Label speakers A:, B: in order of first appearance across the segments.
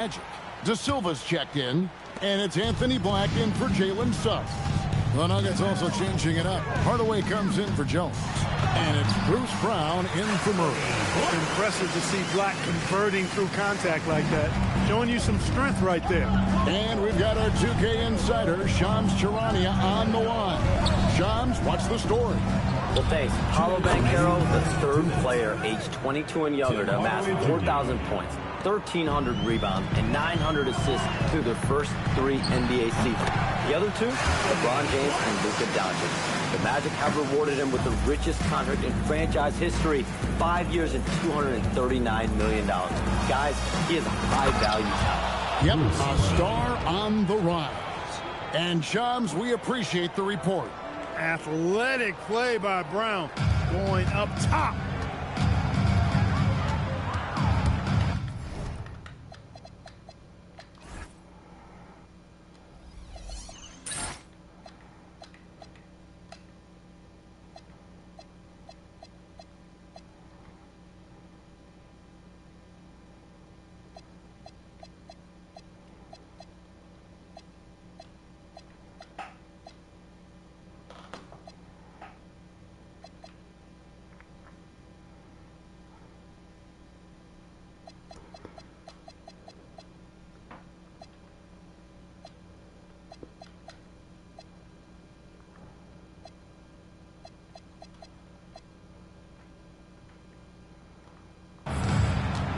A: Magic. De Silva's checked in, and it's Anthony Black in for Jalen Suggs. The Nuggets also changing it up. Hardaway comes in for Jones, and it's Bruce Brown in for Murray.
B: Impressive to see Black converting through contact like that. Showing you some strength right there.
A: And we've got our 2K insider, Shams Charania, on the line. Shams, what's the story?
C: Well, thanks. Paolo Banchero, the third player aged 22 and younger to amass 4,000 points, 1,300 rebounds, and 900 assists through their first 3 NBA seasons. The other two, LeBron James and Luka Doncic. The Magic have rewarded him with the richest contract in franchise history, 5 years and $239 million. Guys, he is a high-value talent.
A: Yep, a star on the rise. And Shams, we appreciate the report.
B: Athletic play by Brown, going up top.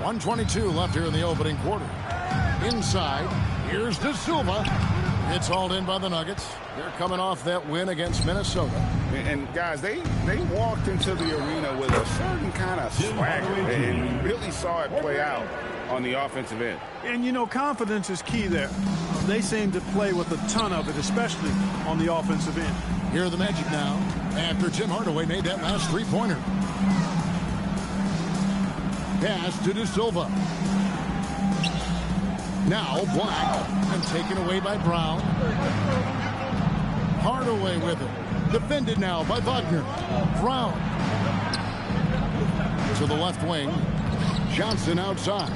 A: .122 left here in the opening quarter. Inside, here's De Silva. It's hauled in by the Nuggets. They're coming off that win against Minnesota.
D: And guys, they walked into the arena with a certain kind of swagger, and you really saw it play out on the offensive end.
B: And, you know, confidence is key there. They seem to play with a ton of it, especially on the offensive end.
A: Here are the Magic now, after Tim Hardaway made that last three-pointer. Pass to De Silva. Now Black, and taken away by Brown. Hardaway with it. Defended now by Wagner. Brown. To the left wing. Johnson outside.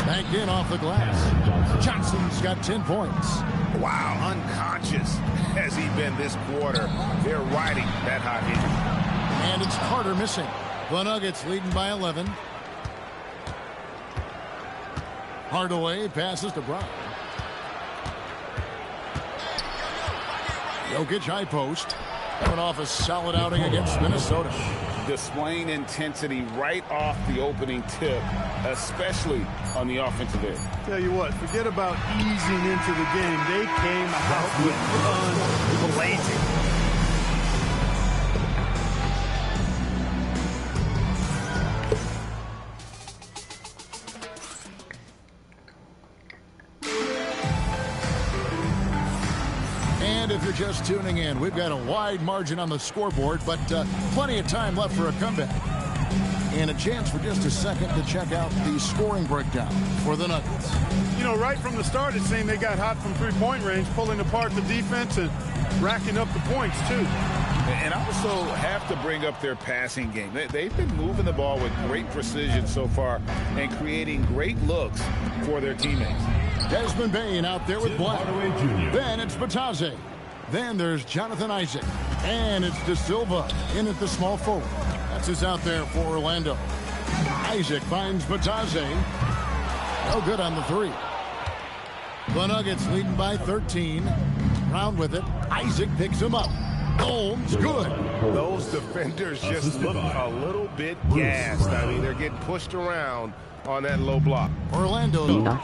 A: Banked in off the glass. Johnson's got 10 points.
D: Wow, unconscious has he been this quarter. They're riding that hot hit.
A: And it's Carter missing. The Nuggets leading by 11. Hardaway passes to Brown. Jokic high post. Coming off a solid outing against Minnesota.
D: Displaying intensity right off the opening tip, especially on the offensive end.
B: Tell you what, forget about easing into the game. They came out with guns blazing.
A: If you're just tuning in, we've got a wide margin on the scoreboard, but plenty of time left for a comeback. And a chance for just a second to check out the scoring breakdown for the Nuggets.
B: You know, right from the start, it seemed they got hot from three-point range, pulling apart the defense and racking up the points, too.
D: And also have to bring up their passing game. They've been moving the ball with great precision so far and creating great looks for their teammates.
A: Desmond Bain out there with Black. Then it's Batase. Then there's Jonathan Isaac. And it's De Silva in at the small forward. That's who's out there for Orlando. Isaac finds Batase. No good on the three. The Nuggets leading by 13. Brown with it. Isaac picks him up. Holmes, good.
D: Those defenders just look a little bit gassed. I mean, they're getting pushed around on that low block.
A: Orlando.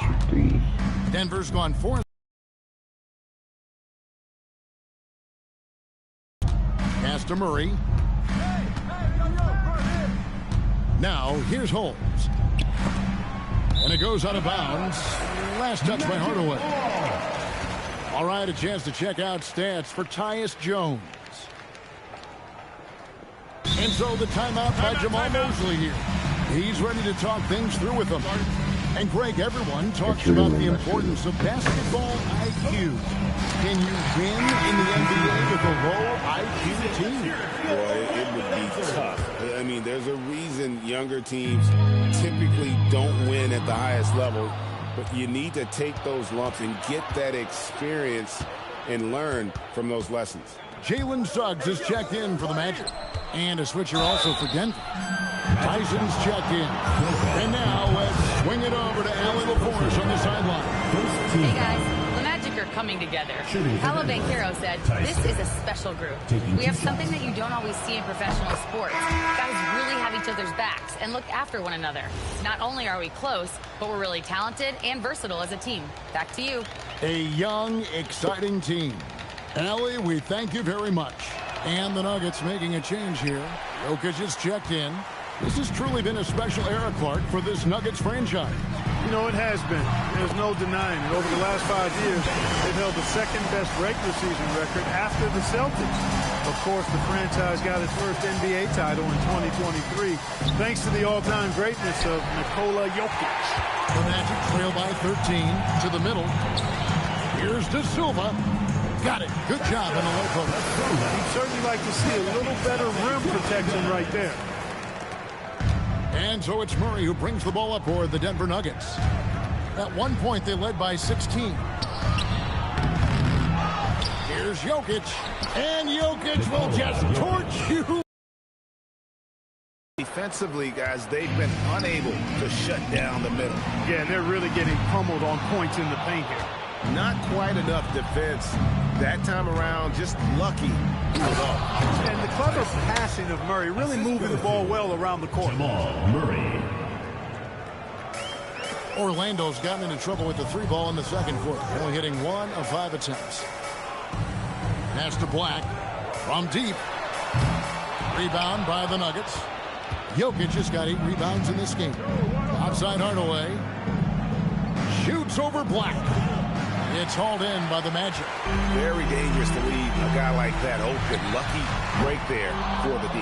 A: Denver's gone 4. Pass to Murray. Now, here's Holmes. And it goes out of bounds. Last touch by Hardaway. All right, a chance to check out stats for Tyus Jones. And so the timeout by Jamal Mosley here. He's ready to talk things through with them. And Greg, everyone talks about the importance of basketball IQ. Can you win in the NBA with a low IQ team?
D: Boy, it would be tough.
E: I mean, there's a reason younger teams typically don't win at the highest level, but you need to take those lumps and get that experience and learn from those lessons.
A: Jalen Suggs is checked in for the Magic. And a switcher also for Denver. Tyson's checked in. And now let's swing it over to Allie LaForce on the sideline.
F: Hey guys, the Magic are coming together. Paolo Banchero said, this is a special group. We have something that you don't always see in professional sports. Guys really have each other's backs and look after one another. Not only are we close, but we're really talented and versatile as a team. Back to you.
A: A young, exciting team. Allie, we thank you very much. And the Nuggets making a change here. Jokic is checked in. This has truly been a special era, Clark, for this Nuggets franchise.
B: You know, it has been. There's no denying it. Over the last 5 years, they've held the second-best regular season record after the Celtics. Of course, the franchise got its first NBA title in 2023, thanks to the all-time greatness of Nikola Jokic.
A: The Magic trail by 13 to the middle. Here's De Silva. Got it. Good job on the low post.
B: He'd certainly like to see a little better rim protection right there.
A: And so it's Murray who brings the ball up for the Denver Nuggets. At one point, they led by 16. Here's Jokic. And Jokic will just torch you.
D: Defensively, guys, they've been unable to shut down the middle.
B: Yeah, and they're really getting pummeled on points in the paint here.
E: Not quite enough defense that time around, just lucky.
B: And the clever passing of Murray, really moving the ball well around the court.
G: Murray.
A: Orlando's gotten into trouble with the three ball in the second quarter, only hitting 1 of 5 attempts. Pass to Black from deep. Rebound by the Nuggets. Jokic has got 8 rebounds in this game. Outside Hardaway. Shoots over Black. It's hauled in by the Magic.
D: Very dangerous to leave a guy like that open. Lucky break there for the D.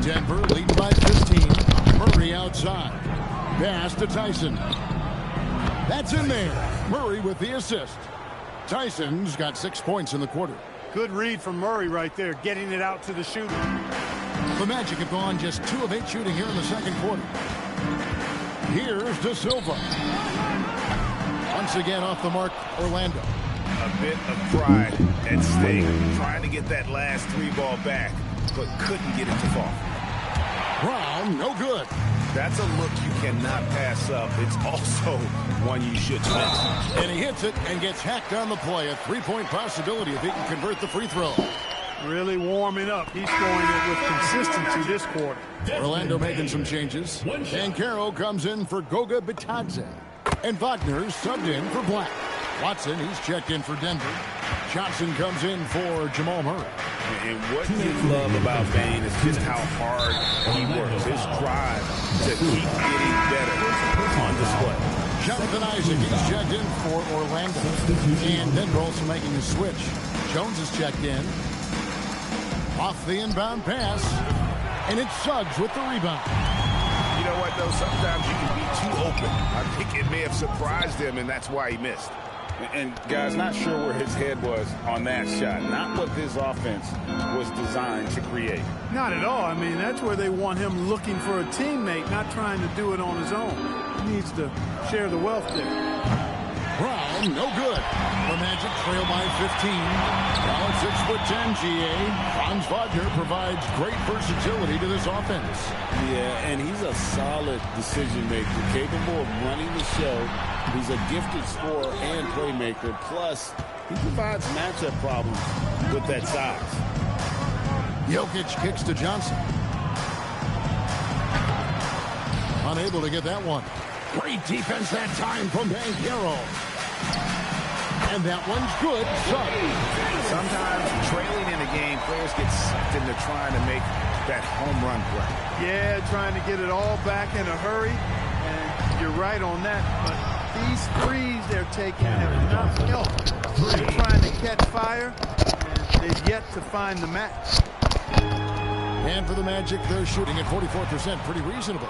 A: Denver leading by 15. Murray outside. Pass to Tyson. That's in there. Murray with the assist. Tyson's got 6 points in the quarter.
B: Good read from Murray right there, getting it out to the shooter.
A: The Magic have gone just 2 of 8 shooting here in the second quarter. Here's De Silva. Once again off the mark, Orlando.
D: A bit of pride at stake, trying to get that last 3 ball back, but couldn't get it to fall.
A: Brown, no good.
D: That's a look you cannot pass up. It's also one you should miss.
A: And he hits it and gets hacked on the play. A 3-point possibility if he can convert the free throw.
B: Really warming up. He's scoring it with consistency this quarter.
A: Orlando making some changes. Banchero comes in for Goga Bitadze. And Wagner subbed in for Black. Watson, he's checked in for Denver. Johnson comes in for Jamal Murray.
D: And what you love about Bane is just how hard he works. His drive to keep getting better on display.
A: Jonathan Isaac, he's checked in for Orlando. And Denver also making a switch. Jones is checked in. Off the inbound pass. And it's Suggs with the rebound.
D: You know what, though? Sometimes you can be too open. I think it may have surprised him, and that's why he missed. And, guys, not sure where his head was on that shot. Not what this offense was designed to create.
B: Not at all. I mean, that's where they want him looking for a teammate, not trying to do it on his own. He needs to share the wealth there.
A: Brown, no good. The Magic trail by 15. Now at 6'10", GA. Franz Wagner provides great versatility to this offense.
E: Yeah, and he's a solid decision maker, capable of running the show. He's a gifted scorer and playmaker. Plus, he provides matchup problems with that size.
A: Jokic kicks to Johnson. Unable to get that one. Great defense that time from Banchero. And that one's good.
D: Sometimes trailing in a game, players get sucked into trying to make that home run play.
B: Yeah, trying to get it all back in a hurry. And you're right on that. But these threes they're taking have not helped. They're trying to catch fire, and they've yet to find the match.
A: And for the Magic, they're shooting at 44%. Pretty reasonable.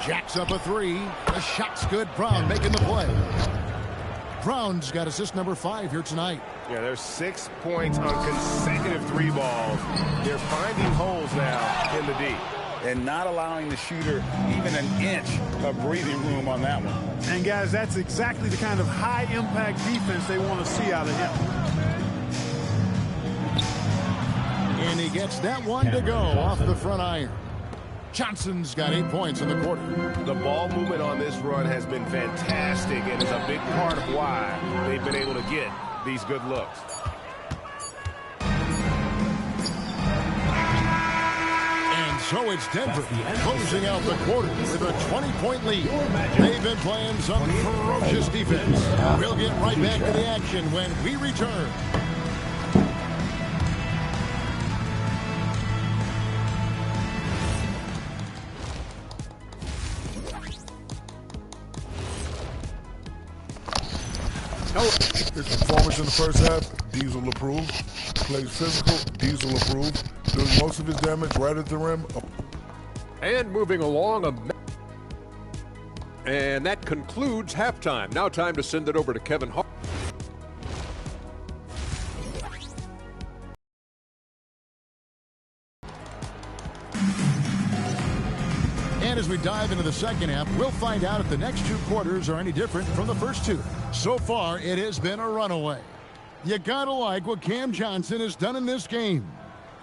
A: Jacks up a 3. The shot's good. Brown making the play. Brown's got assist number 5 here tonight.
D: Yeah, there's 6 points on consecutive 3 balls. They're finding holes now in the D and not allowing the shooter even an inch of breathing room on that one.
B: And, guys, that's exactly the kind of high-impact defense they want to see out of him.
A: And he gets that one to go off the front iron. Johnson's got 8 points in the quarter.
D: The ball movement on this run has been fantastic and is a big part of why they've been able to get these good looks.
A: So it's Denver closing out the quarter with a 20-point lead. They've been playing some ferocious defense. We'll get right back to the action when we return.
G: His performance in the first half, Dees will approve. Plays physical, Dees will approve. Doing most of his damage right at the rim.
H: And moving along, and that concludes halftime. Now time to send it over to Kevin Hart.
A: And as we dive into the second half, we'll find out if the next 2 quarters are any different from the first 2. So far, it has been a runaway. You gotta like what Cam Johnson has done in this game.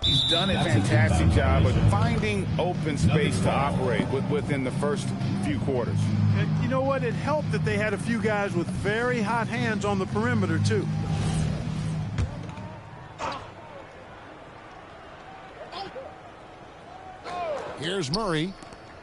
D: He's done a fantastic job of finding open space to operate within the first few quarters.
B: And you know what? It helped that they had a few guys with very hot hands on the perimeter, too.
A: Here's Murray.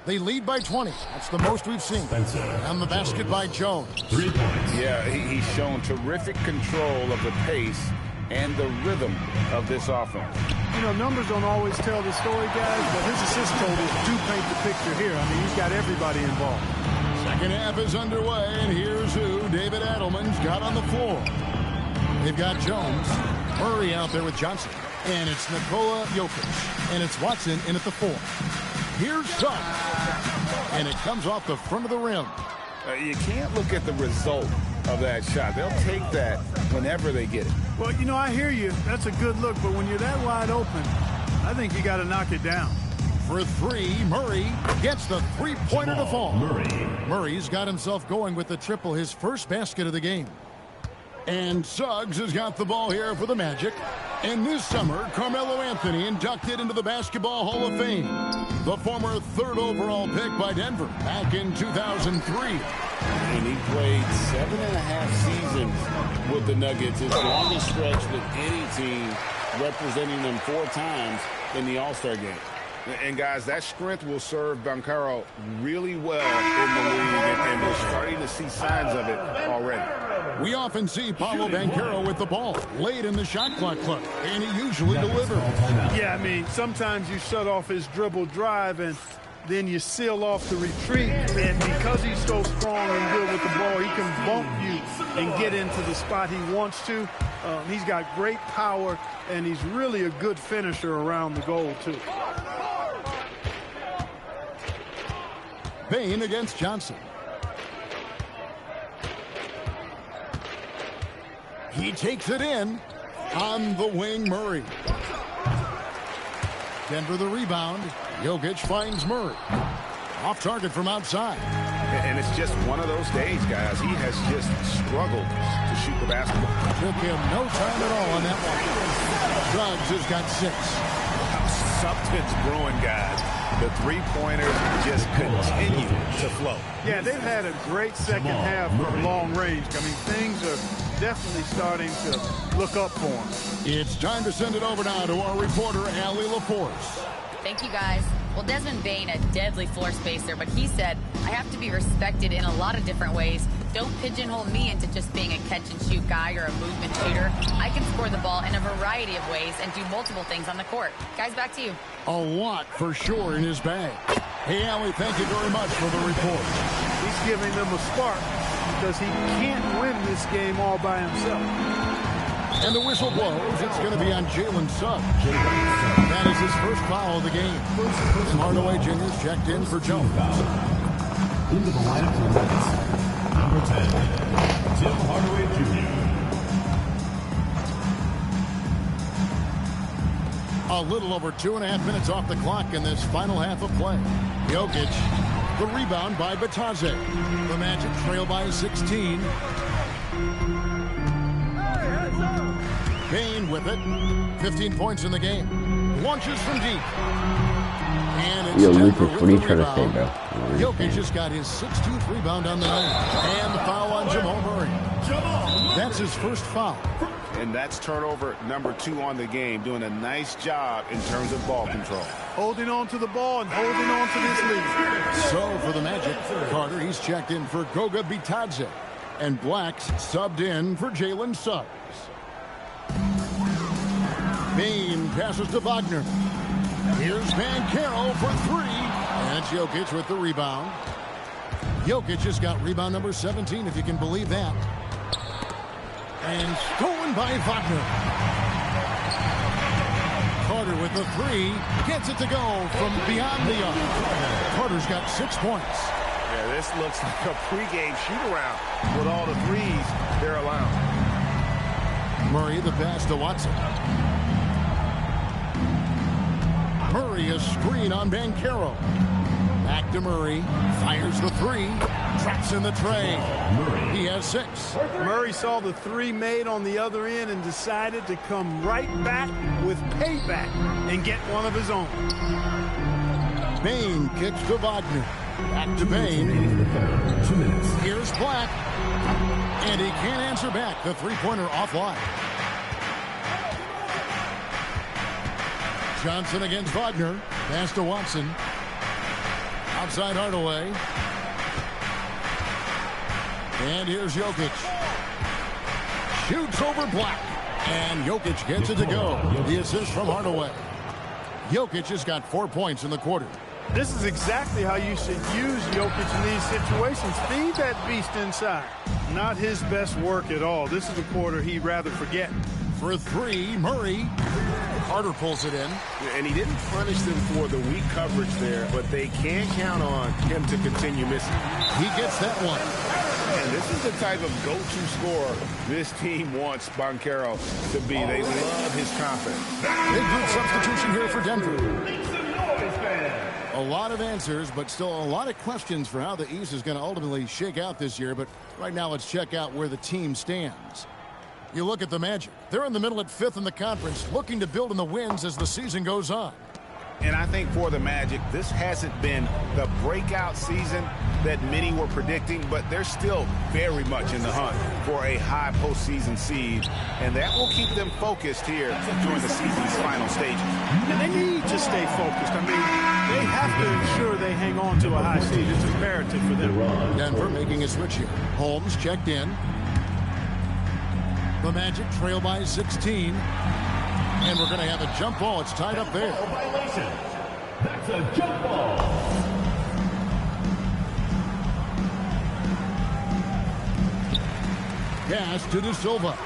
A: They lead by 20. That's the most we've seen. And the basket by Jones.
G: 3 points.
D: Yeah, he's shown terrific control of the pace and the rhythm of this offense.
B: You know, numbers don't always tell the story, guys, but his assist totals do paint the picture here. I mean, he's got everybody involved.
A: Second half is underway, and here's who David Adelman's got on the floor. They've got Jones, Murray out there with Johnson, and it's Nikola Jokic, and it's Watson in at the 4. Here's Suggs, and it comes off the front of the rim.
D: You can't look at the result of that shot. They'll take that whenever they get it.
B: Well, you know, I hear you. That's a good look, but when you're that wide open, I think you got to knock it down.
A: For 3, Murray gets the 3-pointer to fall. Murray's got himself going with the triple, his first basket of the game. And Suggs has got the ball here for the Magic. And this summer, Carmelo Anthony inducted into the Basketball Hall of Fame. The former 3rd overall pick by Denver back in 2003.
E: And he played 7.5 seasons with the Nuggets, his longest stretch with any team, representing them 4 times in the All-Star game.
D: And, guys, that strength will serve Banchero really well in the league, and we're starting to see signs of it already.
A: We often see Paolo Banchero with the ball late in the shot clock, and he usually delivers.
B: Yeah, I mean, sometimes you shut off his dribble drive, and then you seal off the retreat. And because he's so strong and good with the ball, he can bump you and get into the spot he wants to. He's got great power, and he's really a good finisher around the goal, too.
A: Bain against Johnson. He takes it in. On the wing, Murray. Denver the rebound. Jokic finds Murray. Off target from outside.
D: And it's just one of those days, guys. He has just struggled to shoot the basketball.
A: Took him no time at all on that one. Suggs has got 6.
D: Something's brewing, guys. The three-pointers just continue to flow.
B: Yeah, they've had a great second half from long range. I mean, things are definitely starting to look up for them.
A: It's time to send it over now to our reporter, Allie LaForce.
F: Thank you, guys. Well, Desmond Bain, a deadly floor spacer, but he said, I have to be respected in a lot of different ways. Don't pigeonhole me into just being a catch-and-shoot guy or a movement shooter. I can score the ball in a variety of ways and do multiple things on the court. Guys, back to you.
A: A lot for sure in his bag. Hey, Allie, thank you very much for the report.
B: He's giving them a spark because he can't win this game all by himself.
A: And the whistle blows. It's going to be on Jalen Suggs. That is his first foul of the game. Hardaway Jr.'s checked in for Jones.
G: Into the lineup for the Nuggets, number 10, Tim Hardaway Jr.
A: A little over 2.5 minutes off the clock in this final half of play. Jokic, the rebound by Batadze. The Magic trail by 16. Bane with it. 15 points in the game. Launches from deep. And it's Denver with the rebound. Jokic just got his 16th rebound on the night. And the foul on Jamal Murray. That's his first foul.
D: And that's turnover number 2 on the game, doing a nice job in terms of ball control.
B: Holding on to the ball and holding on to this lead.
A: So for the Magic, Carter, he's checked in for Goga Bitadze. And Black's subbed in for Jalen Suggs. Bane passes to Wagner. Here's Banchero for 3. And it's Jokic with the rebound. Jokic just got rebound number 17, if you can believe that. And stolen by Wagner. Carter with the 3. Gets it to go from beyond the arc. Carter's got 6 points.
D: Yeah, this looks like a pregame shoot-around with all the threes they're allowing.
A: Murray the pass to Watson. Murray a screen on Banchero. Back to Murray. Fires the 3. Traps in the tray. He has 6.
B: Murray saw the 3 made on the other end and decided to come right back with payback and get one of his own.
A: Bane kicks to Wagner. Back to Bane. Here's Black. And he can't answer back. The three-pointer offline. Johnson against Wagner. Pass to Watson. Outside Hardaway. And here's Jokic. Shoots over Black. And Jokic gets it to go. The assist from Hardaway. Jokic has got 4 points in the quarter.
B: This is exactly how you should use Jokic in these situations. Feed that beast inside. Not his best work at all. This is a quarter he'd rather forget.
A: For 3, Murray. Carter pulls it in.
D: And he didn't punish them for the weak coverage there, but they can count on him to continue missing.
A: He gets that one.
D: And this is the type of go-to scorer this team wants Banchero to be. They love his confidence.
A: Big good substitution here for Denver. A lot of answers, but still a lot of questions for how the East is going to ultimately shake out this year. But right now, let's check out where the team stands. You look at the Magic. They're in the middle at 5th in the conference, looking to build in the wins as the season goes on.
D: And I think for the Magic, this hasn't been the breakout season that many were predicting, but they're still very much in the hunt for a high postseason seed, and that will keep them focused here during the season's final stages.
B: And they need to stay focused. I mean, they have to ensure they hang on to a high seed. It's imperative for them.
A: Denver making a switch here. Holmes checked in. The Magic trail by 16. And we're going to have a jump ball. It's tied up there.
I: That's a jump ball.
A: Pass to De Silva.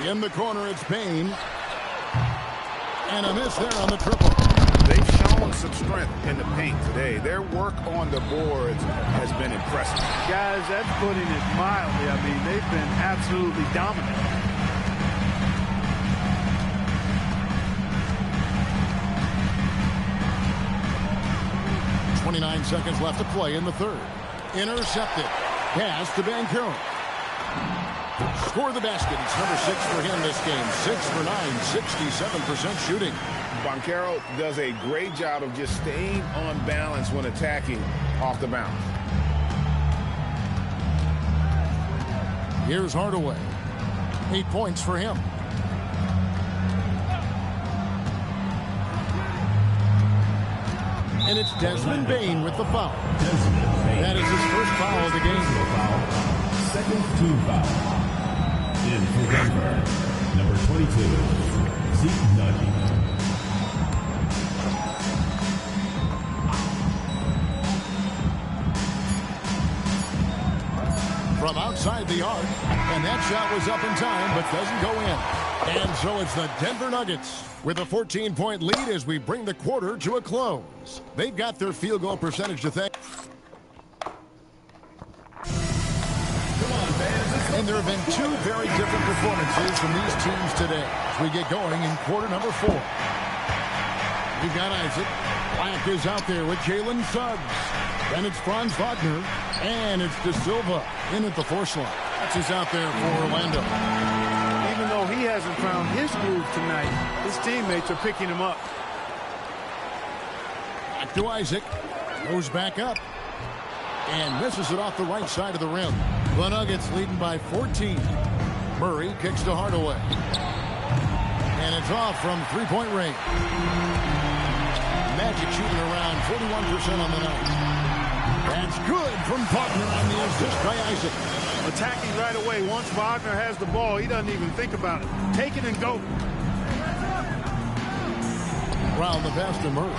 A: In the corner, it's Bane. And a miss there on the triple.
D: They've shown some strength in the paint today. Their work on the boards has been impressive.
B: Guys, that's putting it mildly. I mean, they've been absolutely dominant.
A: 29 seconds left to play in the third. Intercepted. Pass to Banchero. Score the basket. It's number 6 for him this game. 6 for 9, 67% shooting.
D: Banchero does a great job of just staying on balance when attacking off the bounce.
A: Here's Hardaway. 8 points for him. And it's Desmond Bane with the foul. That is his first foul of the game.
I: Second team foul. In for Denver, number 22, Zeke Nuggie.
A: From outside the arc, and that shot was up in time, but doesn't go in. And so it's the Denver Nuggets with a 14-point lead as we bring the quarter to a close. They've got their field goal percentage to thank. And there have been 2 very different performances from these teams today as we get going in quarter number 4. You've got Isaac. Black is out there with Jalen Suggs. Then it's Franz Wagner. And it's De Silva in at the force line. That's who's out there for Orlando.
B: Even though he hasn't found his groove tonight, his teammates are picking him up.
A: Back to Isaac. Goes back up. And misses it off the right side of the rim. The Nuggets leading by 14. Murray kicks to Hardaway. And it's off from three-point range. Magic shooting around 41% on the night. That's good from Wagner on the assist by Isaac.
B: Attacking right away. Once Wagner has the ball, he doesn't even think about it. Take it and go.
A: Round the pass to Murray.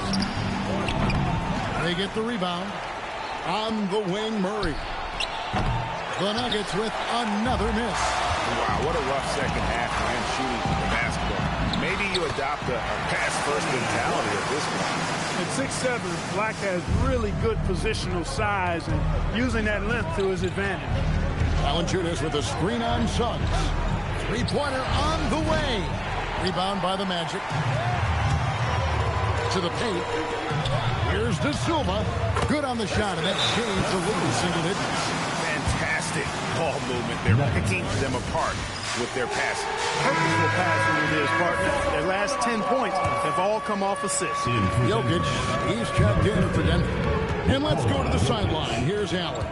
A: They get the rebound. On the wing, Murray. The Nuggets with another miss.
D: Wow, what a rough second half for him shooting the basketball. Maybe you adopt a pass-first mentality at this point.
B: At 6'7", Black has really good positional size and using that length to his advantage.
A: Valanciunas with a screen on Suggs. Three-pointer on the way. Rebound by the Magic. To the paint. Here's De Silva. Good on the shot, and that changed the lead single digits.
D: Fantastic ball movement. They're picking them apart with their passing.
B: Purposeful passing it is, partner. Their last 10 points have all come off assists.
A: Jokic, he's checked in for Denver. And let's go to the sideline. Here's Allen.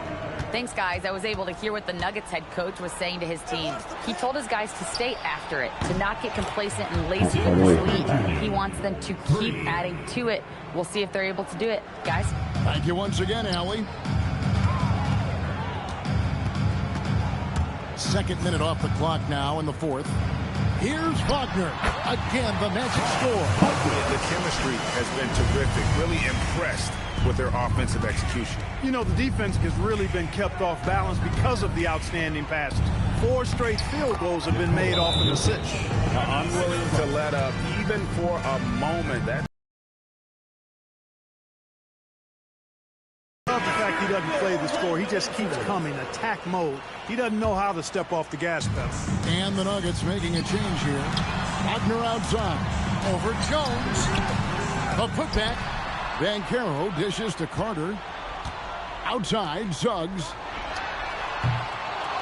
F: Thanks, guys. I was able to hear what the Nuggets head coach was saying to his team. He told his guys to stay after it, to not get complacent and lazy with this lead. He wants them to keep adding to it. We'll see if they're able to do it, guys.
A: Thank you once again, Allie. Second minute off the clock now in the fourth. Here's Wagner. Again, the Magic score.
D: The chemistry has been terrific. Really impressed with their offensive execution.
B: You know, the defense has really been kept off balance because of the outstanding passes. 4 straight field goals have been made off an assist.
D: Unwilling to let up even for a moment. That
B: I love the fact he doesn't play the score. He just keeps coming, attack mode. He doesn't know how to step off the gas pedal.
A: And the Nuggets making a change here. Wagner outside. Over Jones. The putback. Banchero dishes to Carter. Outside, Suggs.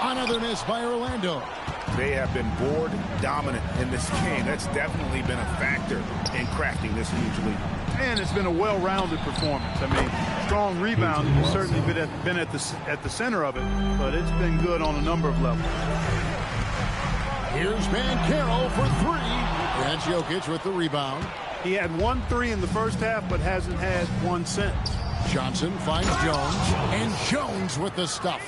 A: Another miss by Orlando.
D: they have been board dominant in this game. That's definitely been a factor in crafting this huge lead.
B: And it's been a well-rounded performance. I mean, strong rebounding has certainly been at the center of it, but it's been good on a number of levels.
A: Here's Banchero for three. That's Jokic with the rebound.
B: He had 1 3 in the first half, but hasn't had one since.
A: Johnson finds Jones, and Jones with the stuff.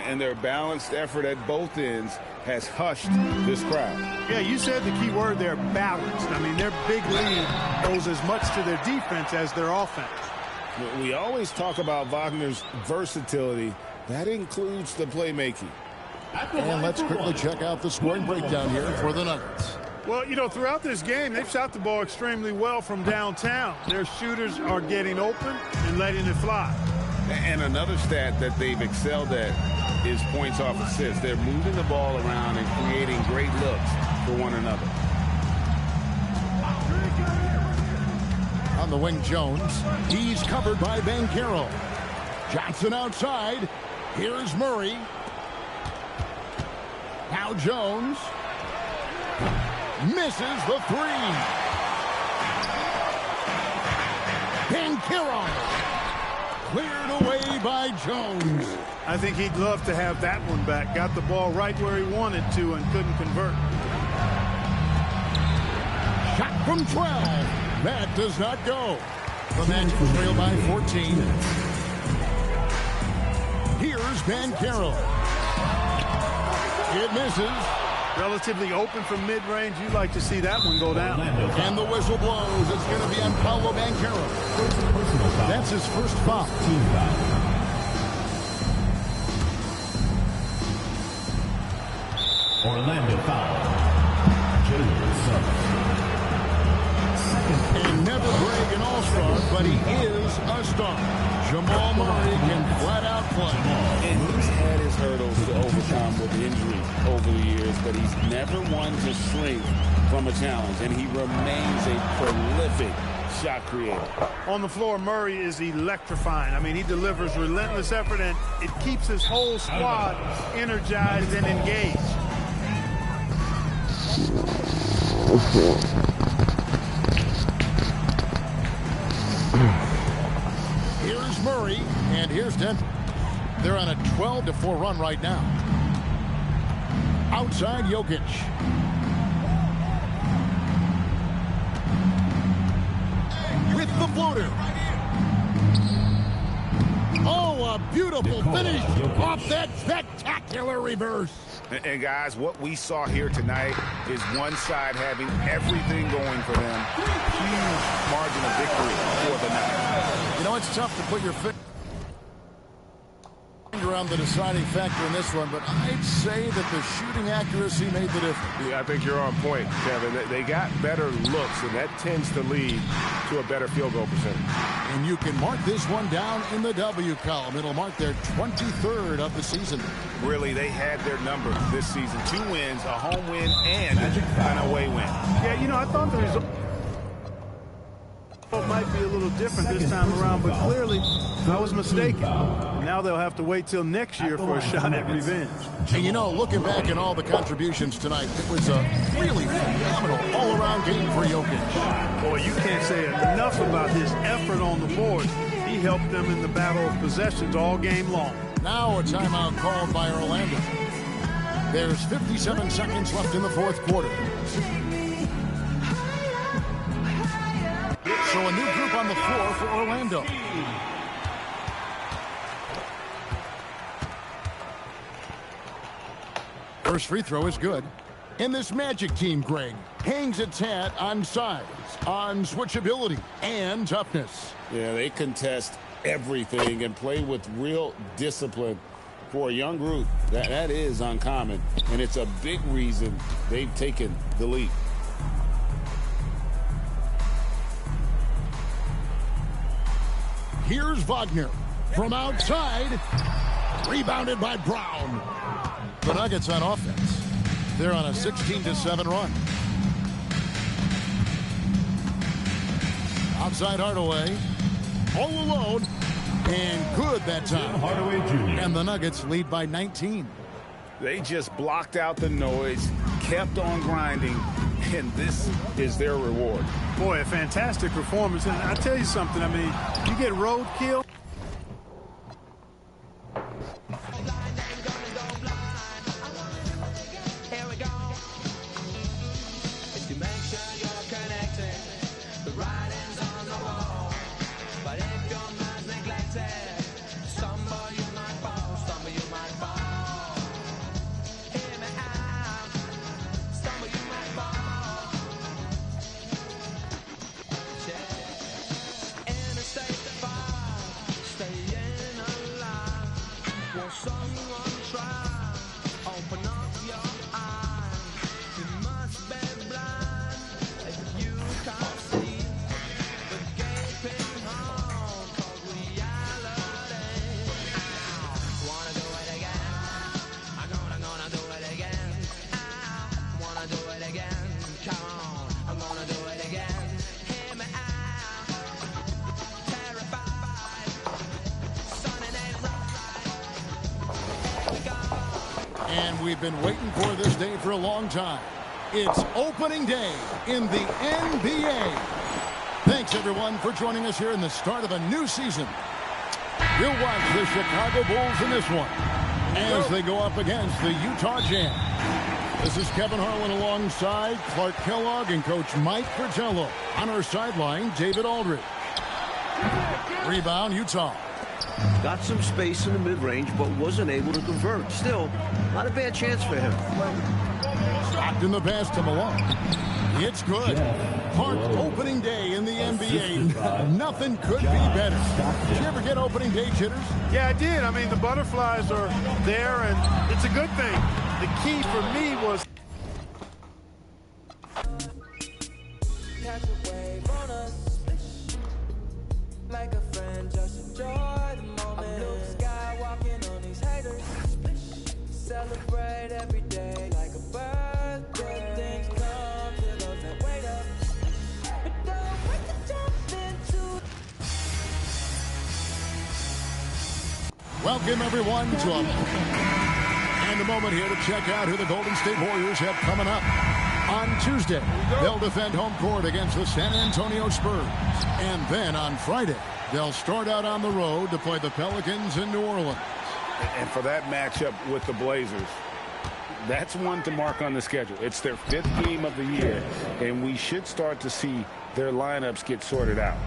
D: And their balanced effort at both ends has hushed this crowd.
B: Yeah, you said the key word there, balanced. I mean, their big lead owes as much to their defense as their offense.
D: We always talk about Wagner's versatility. That includes the playmaking.
A: And let's quickly check out the scoring breakdown here for the Nuggets.
B: Well, you know, throughout this game, they've shot the ball extremely well from downtown. Their shooters are getting open and letting it fly.
D: And another stat that they've excelled at is points off assists. They're moving the ball around and creating great looks for one another.
A: On the wing, Jones. He's covered by Banchero. Johnson outside. Here's Murray. Now Jones. Misses the three. Banchero. Cleared away by Jones.
B: I think he'd love to have that one back. Got the ball right where he wanted to and couldn't convert.
A: Shot from 12. That does not go. The Magic trail by 14. Here's Banchero. It misses.
B: Relatively open from mid-range. You'd like to see that one go down.
A: And the whistle blows. It's going to be on Paolo Banchero. That's his first foul.
I: Team foul. Orlando foul. Jalen Suggs.
A: And never break an all-star, but he is a star. Jamal Murray can flat out play.
E: And he's had his hurdles to overcome with injury over the years, but he's never one to shrink from a challenge. And he remains a prolific
D: shot creator.
B: On the floor, Murray is electrifying. I mean, he delivers relentless effort, and it keeps his whole squad energized and engaged.
A: Here's Murray, and here's Denver. They're on a 12-4 run right now. Outside Jokic. With the floater. Oh, a beautiful finish off that spectacular reverse.
D: And guys, what we saw here tonight is one side having everything going for them. Huge margin of victory for the night.
A: You know, it's tough to put your finger on the deciding factor in this one, but I'd say that the shooting accuracy made the difference.
J: Yeah, I think you're on point, Kevin. They got better looks, and that tends to lead to a better field goal percentage.
A: And you can mark this one down in the W column. It'll mark their 23rd of the season.
D: Really, they had their number this season. 2 wins, a home win, and an away win.
B: Yeah, you know, I thought the result might be a little different this time around, but clearly I was mistaken. Now they'll have to wait till next year for a shot at revenge.
A: And you know, looking back at all the contributions tonight, it was a really phenomenal all-around game for Jokic.
B: Boy, you can't say enough about his effort on the board. He helped them in the battle of possessions all game long.
A: Now a timeout called by Orlando. There's 57 seconds left in the fourth quarter. So a new group on the floor for Orlando. First free throw is good. And this Magic team, Greg, hangs its hat on size, on switchability, and toughness.
E: Yeah, they contest everything and play with real discipline. For a young group, that is uncommon, and it's a big reason they've taken the lead.
A: Here's Wagner from outside. Rebounded by Brown. The Nuggets on offense. They're on a 16-7 run. Outside Hardaway. All alone. And good that time. And the Nuggets lead by 19.
D: They just blocked out the noise, kept on grinding, and this is their reward.
B: Boy, a fantastic performance. And I tell you something, I mean, you get roadkill.
A: And we've been waiting for this day for a long time. It's opening day in the NBA. Thanks, everyone, for joining us here in the start of a new season. We'll watch the Chicago Bulls in this one as they go up against the Utah Jazz. This is Kevin Harlan alongside Clark Kellogg and Coach Mike Fratello. On our sideline, David Aldridge. Rebound, Utah.
K: Got some space in the mid-range, but wasn't able to convert. Still, not a bad chance for him.
A: Stopped in the pass to Malone. It's good. Park opening day in the NBA. Nothing could be better. Did you ever get opening day jitters?
B: Yeah, I did. I mean, the butterflies are there, and it's a good thing. The key for me was...
L: Like a friend, just enjoy the moment. I'm blue sky walking on these haters. Celebrate every day like a birthday. Good things come to those that wait up. But don't wait to jump
A: Welcome, everyone, to a moment here to check out who the Golden State Warriors have coming up. On Tuesday, they'll defend home court against the San Antonio Spurs. And then on Friday, they'll start out on the road to play the Pelicans in New Orleans.
D: And for that matchup with the Blazers, that's one to mark on the schedule. It's their 5th game of the year, and we should start to see their lineups get sorted out.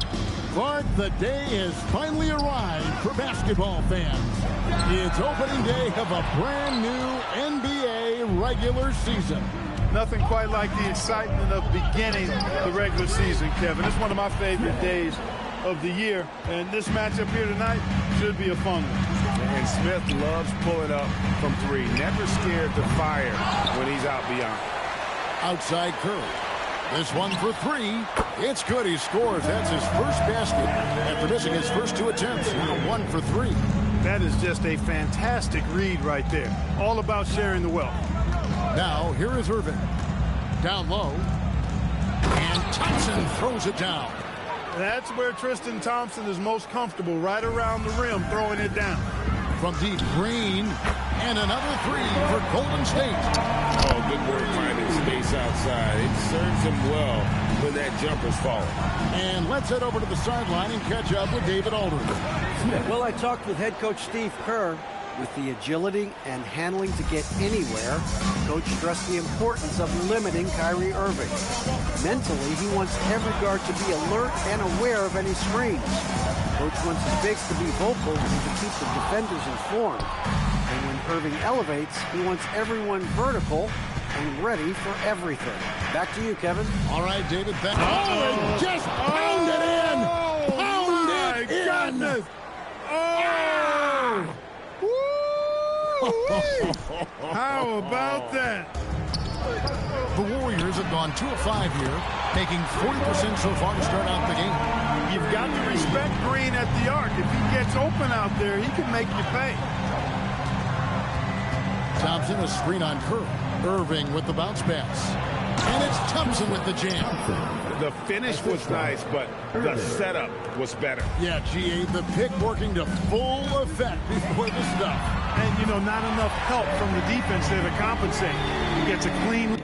A: Clark, the day has finally arrived for basketball fans. It's opening day of a brand new NBA regular season.
B: Nothing quite like the excitement of beginning the regular season, Kevin. It's one of my favorite days of the year, and this matchup here tonight should be a fun one.
D: And Smith loves pulling up from 3. Never scared to fire when he's out beyond.
A: Outside Curry. This one for 3. It's good. He scores. That's his first basket after missing his first 2 attempts. Now 1 for 3.
B: That is just a fantastic read right there. All about sharing the wealth.
A: Now here is Irving. Down low. And Thompson throws it down.
B: That's where Tristan Thompson is most comfortable, right around the rim, throwing it down.
A: From deep, Green, and another 3 for Golden State.
E: Oh, good work finding space outside. It serves him well when that jumper's falling.
A: And let's head over to the sideline and catch up with David Aldridge.
M: Well, I talked with head coach Steve Kerr. With the agility and handling to get anywhere, Coach stressed the importance of limiting Kyrie Irving. Mentally, he wants every guard to be alert and aware of any screens. Coach wants his bigs to be vocal and to keep the defenders informed. And when Irving elevates, he wants everyone vertical and ready for everything. Back to you, Kevin.
A: All right, David. Oh, just pound it in! Pound it in!
B: Goodness. Oh! How about that?
A: The Warriors have gone 2 of 5 here, taking 40% so far to start out the game.
B: You've got to respect Green at the arc. If he gets open out there, he can make you pay.
A: Thompson, a screen on Curry. Irving with the bounce pass. And it's Thompson with the jam.
D: The finish was nice, but the setup was better.
A: Yeah, GA, the pick working to full effect before the stuff.
B: And, you know, not enough help from the defense there to compensate. He gets a clean...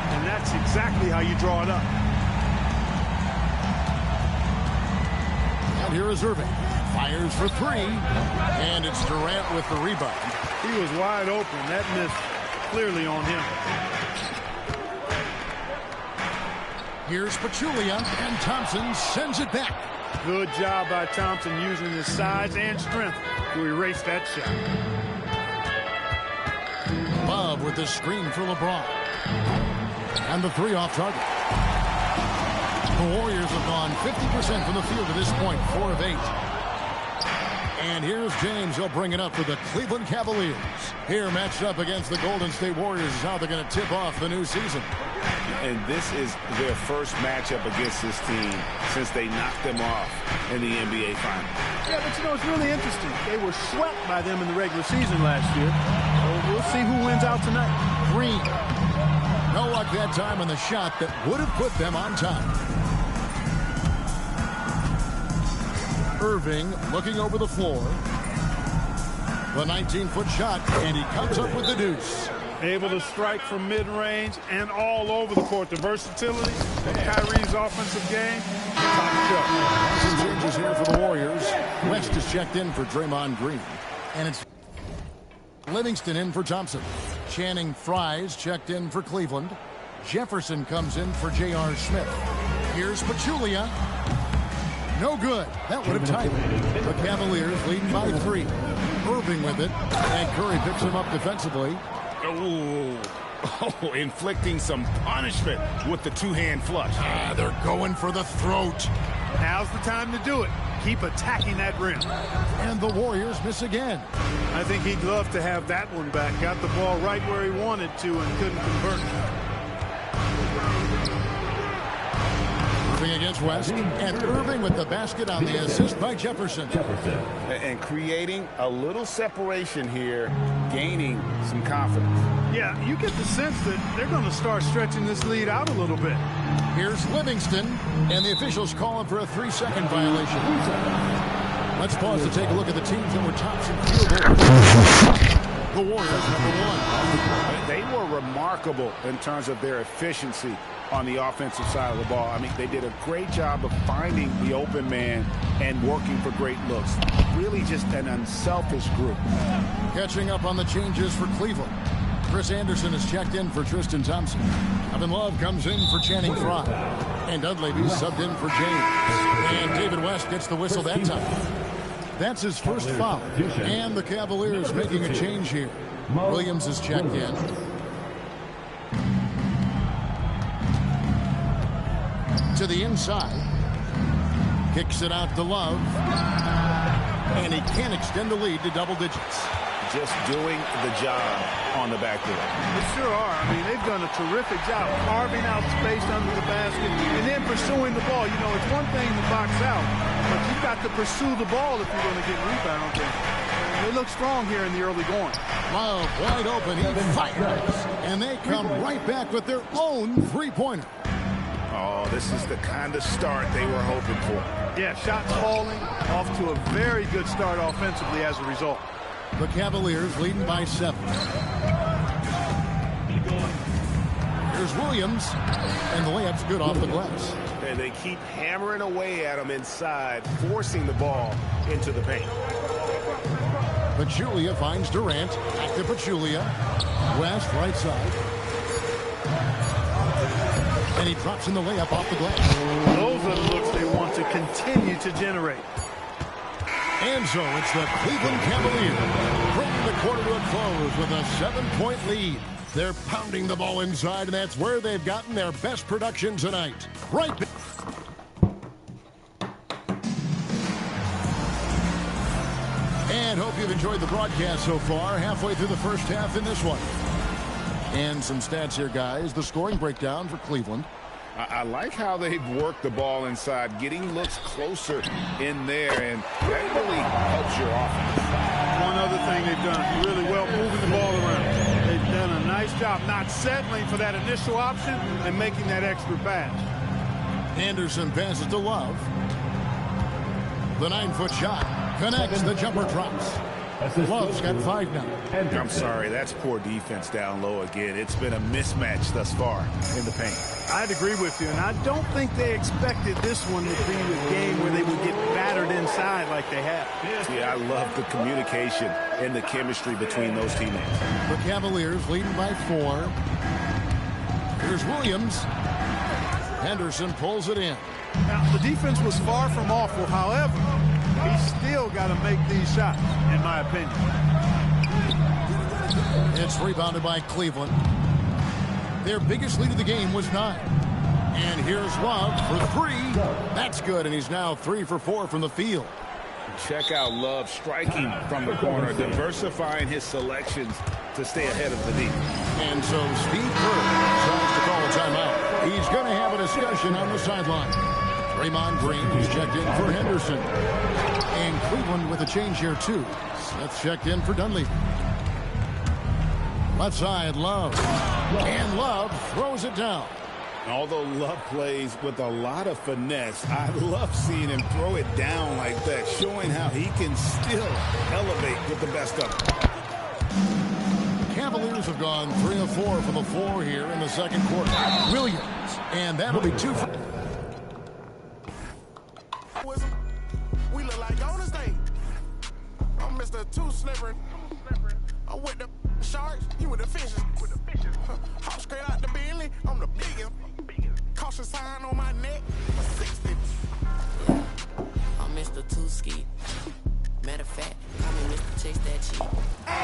B: And that's exactly how you draw it up.
A: And here is Irving. Fires for 3. And it's Durant with the rebound.
B: He was wide open. That missed clearly on him.
A: Here's Pachulia, and Thompson sends it back.
B: Good job by Thompson using his size and strength to erase that shot.
A: Love with the screen for LeBron. And the 3 off target. The Warriors have gone 50% from the field to this point, 4 of 8. And here's James. He'll bring it up for the Cleveland Cavaliers. Here matched up against the Golden State Warriors is how they're going to tip off the new season.
D: And this is their first matchup against this team since they knocked them off in the NBA Finals.
B: Yeah, but you know, it's really interesting. They were swept by them in the regular season last year. So we'll see who wins out tonight.
A: Green. No luck that time on the shot that would have put them on top. Irving looking over the floor. The 19-foot shot, and he comes up with the deuce.
B: Able to strike from mid-range and all over the court. The versatility of Kyrie's offensive game.
A: Some changes here for the Warriors. West is checked in for Draymond Green. And it's Livingston in for Thompson. Channing Frye's checked in for Cleveland. Jefferson comes in for J.R. Smith. Here's Pachulia. No good. That would have tied it. The Cavaliers leading by 3. Irving with it. And Curry picks him up defensively.
D: Oh, inflicting some punishment with the two-hand flush.
A: They're going for the throat.
B: Now's the time to do it. Keep attacking that rim.
A: And the Warriors miss again.
B: I think he'd love to have that one back. Got the ball right where he wanted to and couldn't convert.
A: Irving against West, and Irving with the basket on the assist by Jefferson.
D: And creating a little separation here, gaining some confidence.
B: Yeah, you get the sense that they're going to start stretching this lead out a little bit.
A: Here's Livingston, and the officials call him for a 3-second violation. Let's pause to take a look at the teams that were tops in field goals. The Warriors, #1.
D: They were remarkable in terms of their efficiency on the offensive side of the ball. I mean, they did a great job of finding the open man and working for great looks. Really just an unselfish group.
A: Catching up on the changes for Cleveland. Chris Anderson is checked in for Tristan Thompson. Evan Love comes in for Channing Frye. And Dunleavy's subbed in for James. And David West gets the whistle that time. That's his first foul. And the Cavaliers making a change here. Williams is checked in. To the inside. Kicks it out to Love. And he can extend the lead to double digits.
D: Just doing the job on the backboard.
B: They sure are. I mean, they've done a terrific job carving out space under the basket and then pursuing the ball. You know, it's one thing to box out, but you've got to pursue the ball if you're going to get rebounds. And they look strong here in the early going.
A: Love wide open. He fires. And they come right back with their own three-pointer.
D: Oh, this is the kind of start they were hoping for.
B: Yeah, shots falling, off to a very good start offensively as a result.
A: The Cavaliers leading by 7. Here's Williams, and the layup's good off the glass.
J: And they keep hammering away at him inside, forcing the ball into the paint.
A: Pachulia finds Durant. Back to Pachulia. West, right side. And he drops in the layup off the glass.
B: Those are the looks they want to continue to generate.
A: And so it's the Cleveland Cavaliers bringing the quarter to a close with a 7-point lead. They're pounding the ball inside, and that's where they've gotten their best production tonight. Right. And hope you've enjoyed the broadcast so far. Halfway through the first half in this one. And some stats here, guys. The scoring breakdown for Cleveland.
D: I like how they've worked the ball inside, getting looks closer in there, and that really helps your offense.
B: One other thing they've done really well, moving the ball around. They've done a nice job not settling for that initial option and making that extra pass.
A: Anderson passes to Love. The 9-foot shot connects, the jumper drops. Love's got 5 now.
D: I'm sorry, that's poor defense down low again. It's been a mismatch thus far in the paint.
B: I'd agree with you, and I don't think they expected this one to be a game where they would get battered inside like they have.
D: Yeah, I love the communication and the chemistry between those teammates.
A: The Cavaliers leading by 4. Here's Williams. Henderson pulls it in.
B: Now, the defense was far from awful. However, he's still got to make these shots, in my opinion.
A: It's rebounded by Cleveland. Their biggest lead of the game was 9. And here's Love for 3. That's good, and he's now 3 for 4 from the field.
D: Check out Love striking from the corner, diversifying his selections to stay ahead of the D.
A: And so Steve Kerr decides to call a timeout. He's going to have a discussion on the sideline. Draymond Green is checked in for Henderson. And Cleveland with a change here, too. Smith checked in for Dunleavy. Left side, Love. And Love throws it down.
D: Although Love plays with a lot of finesse, I love seeing him throw it down like that, showing how he can still elevate with the best of them.
A: Cavaliers have gone 3 of 4 from the floor here in the second quarter. Williams, and that'll be 2 for...
N: We look like on the stage. I'm Mr. Two Slivering. I'm with the sharks, you with the fishes. Hop straight out the Bentley, I'm the biggest. Caution sign on my neck, 60.
O: I'm Mr. Two Ski. Matter of fact, call me Mr. Chase That Cheap.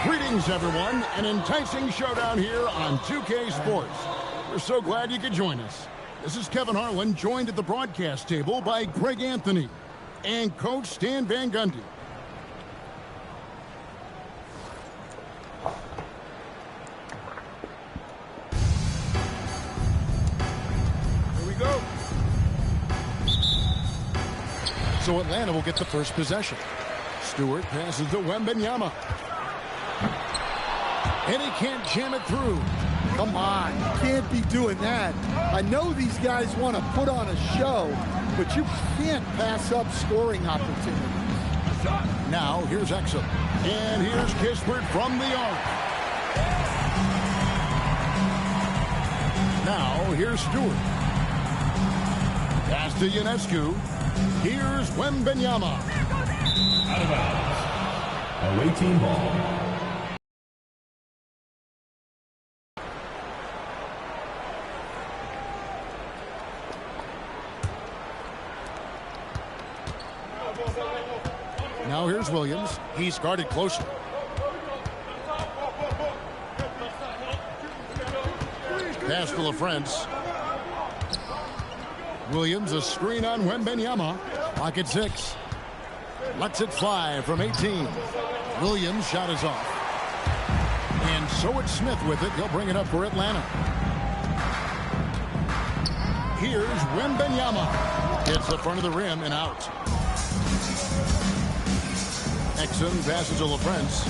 A: Greetings Greetings, everyone. An enticing showdown here on 2K Sports. We're so glad you could join us. This is Kevin Harlan, joined at the broadcast table by Greg Anthony and Coach Stan Van Gundy.
B: Here we go.
A: So Atlanta will get the first possession. Stewart passes to Wembanyama. And he can't jam it through.
O: Come on, you can't be doing that. I know these guys want to put on a show, but you can't pass up scoring opportunities.
A: Now, here's Exum. And here's Kispert from the arc. Now, here's Stewart. Pass to Ionescu. Here's Wembanyama.
I: Out of bounds. Away team ball.
A: Now here's Williams. He's guarded closely. Pass to LaFrance. Williams, a screen on Wembanyama. Clock at 6. Lets it fly from 18. Williams' shot is off. And so it's Smith with it. He'll bring it up for Atlanta. Here's Wembanyama. Hits the front of the rim and out. Exum passes to LaFrance.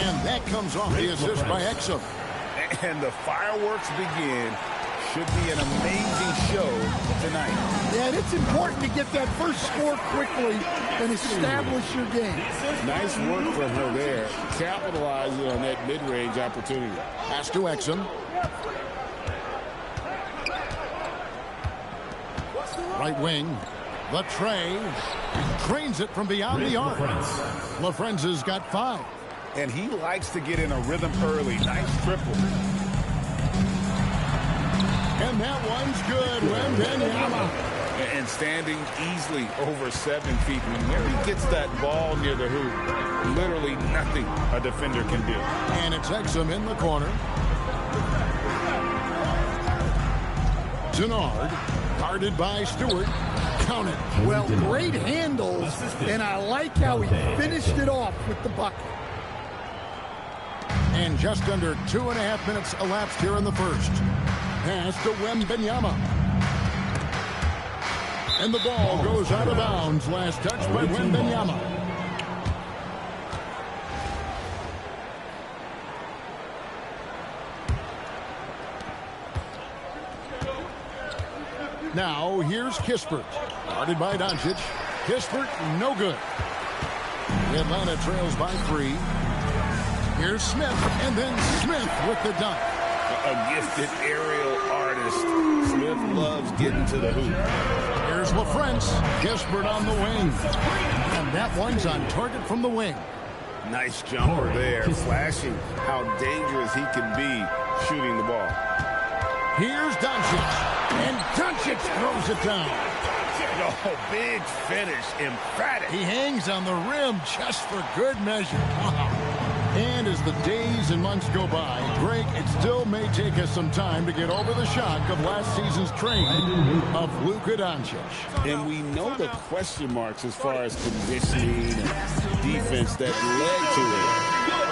A: And that comes off the assist by Exum.
D: And the fireworks begin. Should be an amazing show tonight.
O: Yeah, and it's important to get that first score quickly and establish your game.
E: Nice work from her there, capitalizing on that mid-range opportunity.
A: Pass to Exum. Right wing. The tray. Trains it from beyond the arc. LaFrance has got 5.
D: And he likes to get in a rhythm early. Nice triple.
A: And that one's good. Wembanyama.
D: And standing easily over 7 feet. Whenever he gets that ball near the hoop, literally nothing a defender can do.
A: And it's Exum in the corner. Denard, guarded by Stewart. Count it.
O: Well, great handles, and I like how he finished it off with the bucket.
A: And just under 2.5 minutes elapsed here in the first. Pass to Wembanyama. And the ball goes out of bounds. Last touch by Wembanyama. Now, here's Kispert. Guarded by Doncic. Kispert, no good. Atlanta trails by 3. Here's Smith, and then Smith with the dunk.
D: A gifted aerial artist. Smith loves getting to the hoop.
A: Here's LaFrance. Kispert on the wing. And that one's on target from the wing.
D: Nice jumper there, flashing how dangerous he can be shooting the ball.
A: Here's Doncic. And Doncic throws it down.
D: Oh, big finish, emphatic.
A: He hangs on the rim just for good measure. Wow. And as the days and months go by, Greg, it still may take us some time to get over the shock of last season's trade of Luka Doncic.
E: And we know the question marks as far as conditioning and defense that led to it.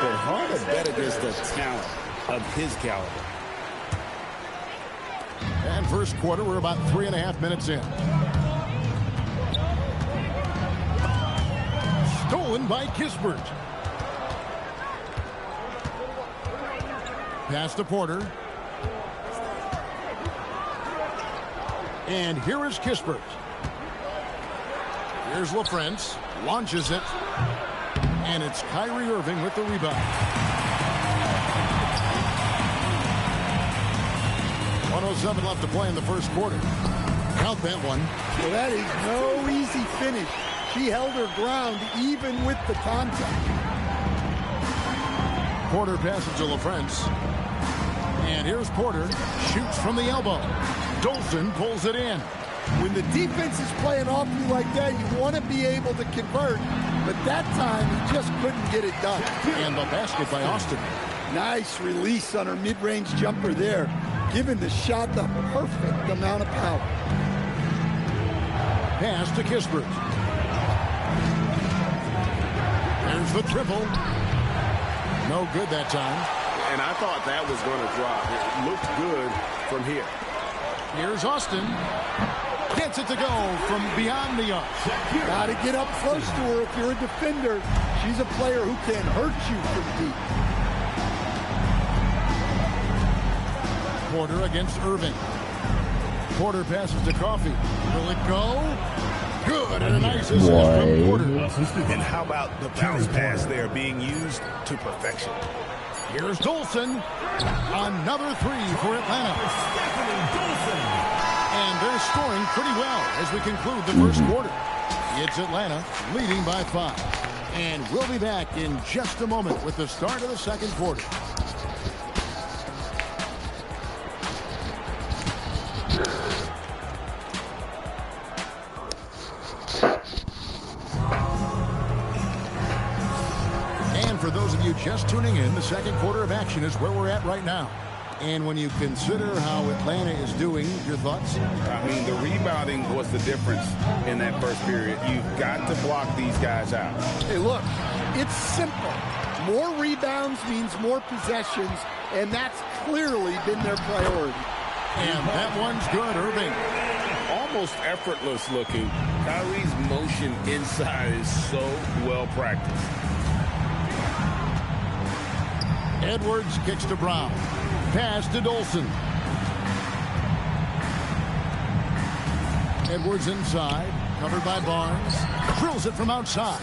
E: But hard to bet against the talent of his caliber.
A: And first quarter, we're about 3.5 minutes in. Stolen by Kispert. Pass to Porter. And here is Kispert. Here's LaFrance. Launches it. And it's Kyrie Irving with the rebound. 1:07 left to play in the first quarter. Count that one.
O: Well, that is no easy finish. She held her ground even with the contact.
A: Porter passes to LaFrance. And here's Porter. Shoots from the elbow. Dolson pulls it in.
O: When the defense is playing off you like that, you want to be able to convert. but that time he just couldn't get it done.
A: And the basket by Austin.
O: Nice release on her mid-range jumper there, giving the shot the perfect amount of power.
A: Pass to Kispert. There's the triple. No good that time.
J: And I thought that was going to drop. It looked good from here.
A: Here's Austin. Gets it to go from beyond the arc.
O: Got to get up close to her if you're a defender. She's a player who can hurt you from deep.
A: Porter against Irving. Porter passes to Coffey. Will it go? Good, and a nice assist from Porter.
D: And how about the bounce pass there being used to perfection?
A: Here's Dolson. Another three for Atlanta. And they're scoring pretty well as we conclude the first quarter. It's Atlanta leading by 5. And we'll be back in just a moment with the start of the second quarter. For those of you just tuning in, the second quarter of action is where we're at right now. And when you consider how Atlanta is doing, your thoughts?
D: I mean, the rebounding was the difference in that first period. You've got to block these guys out.
O: Hey, look, it's simple. More rebounds means more possessions, and that's clearly been their priority.
A: And that one's good, Irving.
D: Almost effortless looking. Kyrie's motion inside is so well practiced.
A: Edwards kicks to Brown. Pass to Dolson. Edwards inside. Covered by Barnes. Drills it from outside.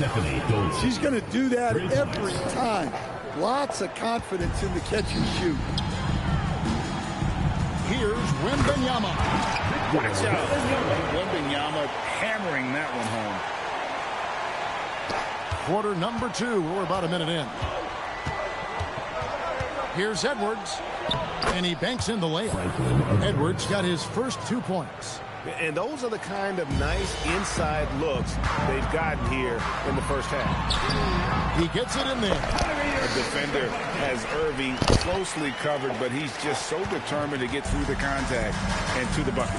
O: She's going to do that every time. Lots of confidence in the catch and shoot.
A: Here's Wembanyama.
D: Watch out. Wembanyama hammering that one home.
A: Quarter number 2. We're about a minute in. Here's Edwards, and he banks in the layup. Edwards got his first 2 points.
J: And those are the kind of nice inside looks they've gotten here in the first half.
A: He gets it in there.
D: The defender has Irving closely covered, but he's just so determined to get through the contact and to the bucket.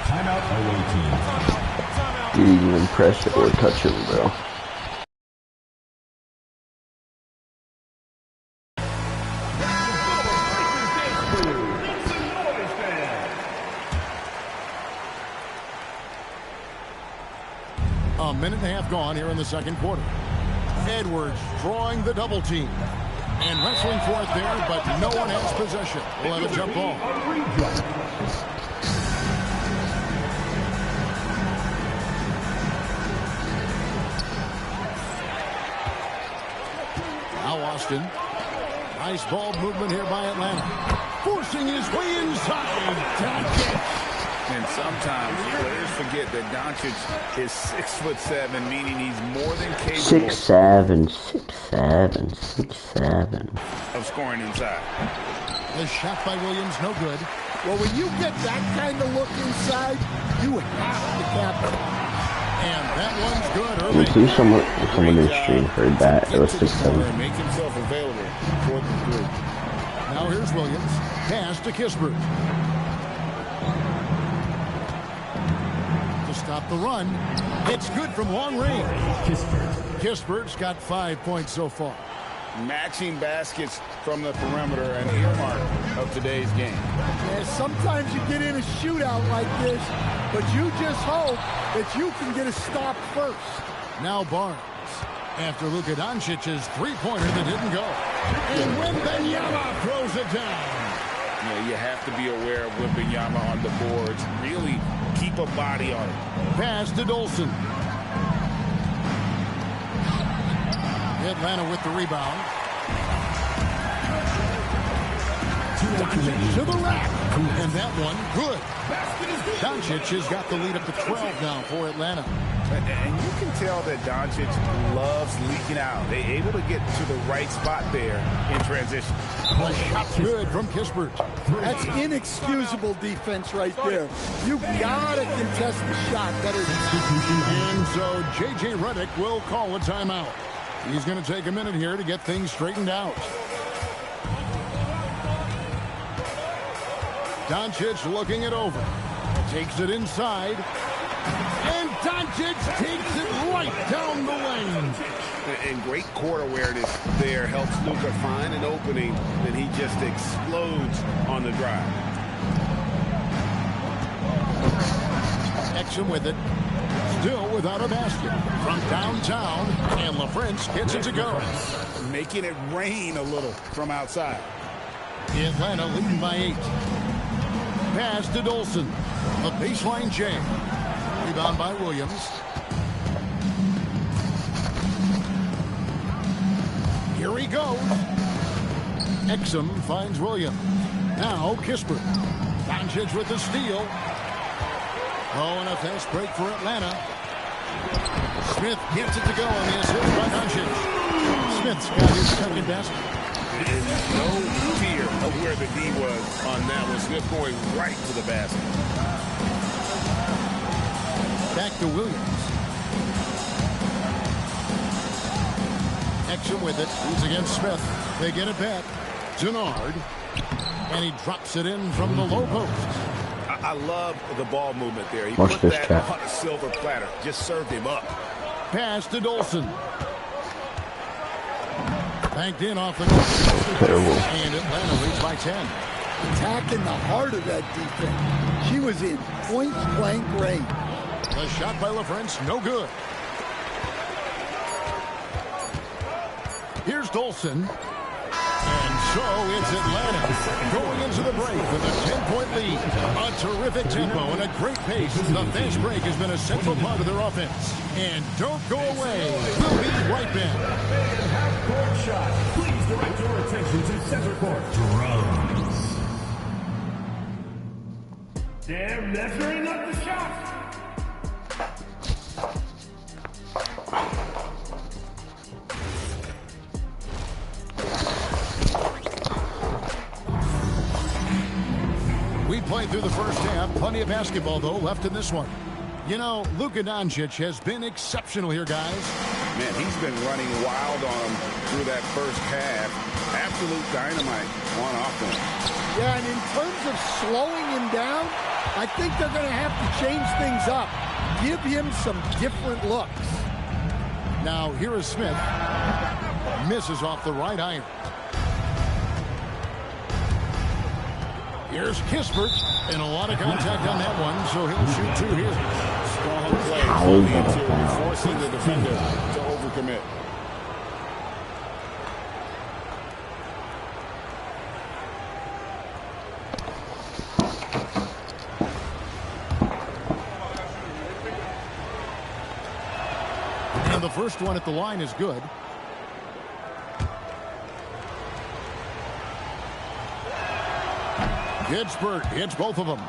I: Timeout away team.
P: Didn't even press it or touch him, bro.
A: A minute and a half gone here in the second quarter. Edwards drawing the double team. And wrestling for it there, but no one has possession. We'll have a jump ball. Now Austin. Nice ball movement here by Atlanta. Forcing his way inside. Doncic.
D: And sometimes players forget that Doncic is 6'7", meaning he's more than capable
P: 6'7",
D: of scoring inside.
A: The shot by Williams, no good.
O: Well, when you get that kind of look inside, you have to capitalize.
A: And that one's good.
P: I think someone in the stream heard that. It was 6'7".
D: Make himself available for the group.
A: Now here's Williams. Pass to Kispert. To stop the run. It's good from long range. Kispert's got 5 points so far.
D: Matching baskets from the perimeter, an earmark of today's game.
O: Yeah, sometimes you get in a shootout like this, but you just hope that you can get a stop first.
A: Now Barnes. After Luka Doncic's three-pointer that didn't go. And Wembanyama throws it down.
D: You know, you have to be aware of Wembanyama on the boards. Really keep a body on it.
A: Pass to Dolson. Atlanta with the rebound. Doncic to the rack. And that one, good. Doncic has got the lead up to 12 now for Atlanta.
D: And you can tell that Doncic loves leaking out. They're able to get to the right spot there in transition.
A: The shot's good from Kispert.
O: That's inexcusable defense right there. You gotta contest the shot better.
A: And so J.J. Redick will call a timeout. He's going to take a minute here to get things straightened out. Doncic looking it over. Takes it inside. And Doncic takes it right down the lane.
D: And great court awareness there helps Luka find an opening, and he just explodes on the drive.
A: Exum with it. Still without a basket. From downtown, and LaFrance gets it to go.
D: Making it rain a little from outside.
A: Atlanta leading by 8. Pass to Dolson. A baseline J. Rebound by Williams. Here he goes. Exum finds Williams. Now Kispert. Doncic with the steal. Oh, and a fast break for Atlanta. Smith gets it to go on the assist by Doncic. Smith's got his second basket.
D: No fear of where the D was on that one. Smith going right to the basket.
A: Back to Williams. Exum with it. He's against Smith. They get it back. Denard. And he drops it in from the low post.
D: I love the ball movement there. He
P: Watch
D: put
P: this
D: that
P: cat.
D: on a silver platter. Just served him up.
A: Pass to Dolson. Banked in off the court.
P: Terrible.
A: And Atlanta leads by 10.
O: Attacking the heart of that defense. She was in point-blank range.
A: The shot by LaFrance, no good. Here's Dolson. And so it's Atlanta going into the break with a 10-point lead. A terrific tempo and a great pace. The fast break has been a central part of their offense. And don't go away. We'll be right back.
I: Half-court shot. Please direct your attention to center court. Drums. They're measuring up the shot.
A: We played through the first half. Plenty of basketball, though, left in this one. You know, Luka Doncic has been exceptional here, guys.
D: Man, he's been running wild on him through that first half. Absolute dynamite on offense.
O: Yeah, and in terms of slowing him down, I think they're going to have to change things up. Give him some different looks.
A: Now, here is Smith. Misses off the right iron. Here's Kispert, and a lot of contact on that one, so he'll shoot 2 here.
D: Strong play from the interior, forcing the defender to overcommit.
A: And the first one at the line is good. Kispert hits both of them.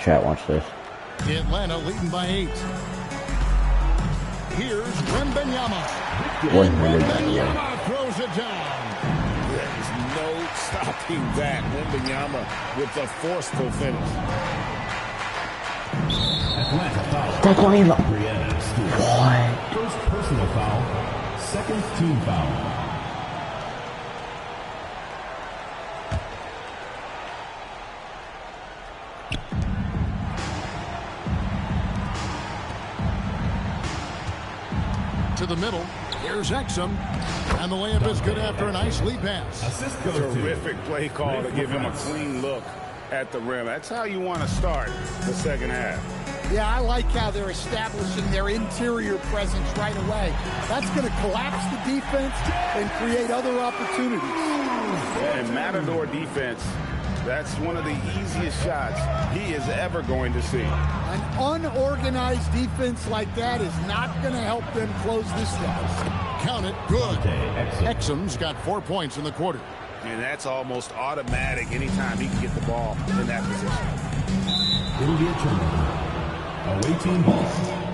P: Chat, watch this.
A: Atlanta leading by 8. Here's Wembanyama. Wembanyama throws it down.
D: There's no stopping that. Wembanyama with the forceful finish.
I: Atlanta foul.
P: That's not even.
I: Brianna Stewart.
P: What?
I: First personal foul. Second team foul.
A: To the middle. Here's Exum. And the layup is good after a nice lead pass.
D: Terrific play call to give him a clean look at the rim. That's how you want to start the second half.
O: Yeah, I like how they're establishing their interior presence right away. That's going to collapse the defense and create other opportunities.
D: And Matador defense, that's one of the easiest shots he is ever going to see.
O: An unorganized defense like that is not going to help them close this gap.
A: Count it. Good. Exum's got 4 points in the quarter.
D: And that's almost automatic anytime he can get the ball in that position.
I: It'll be a turnover. awaiting ball.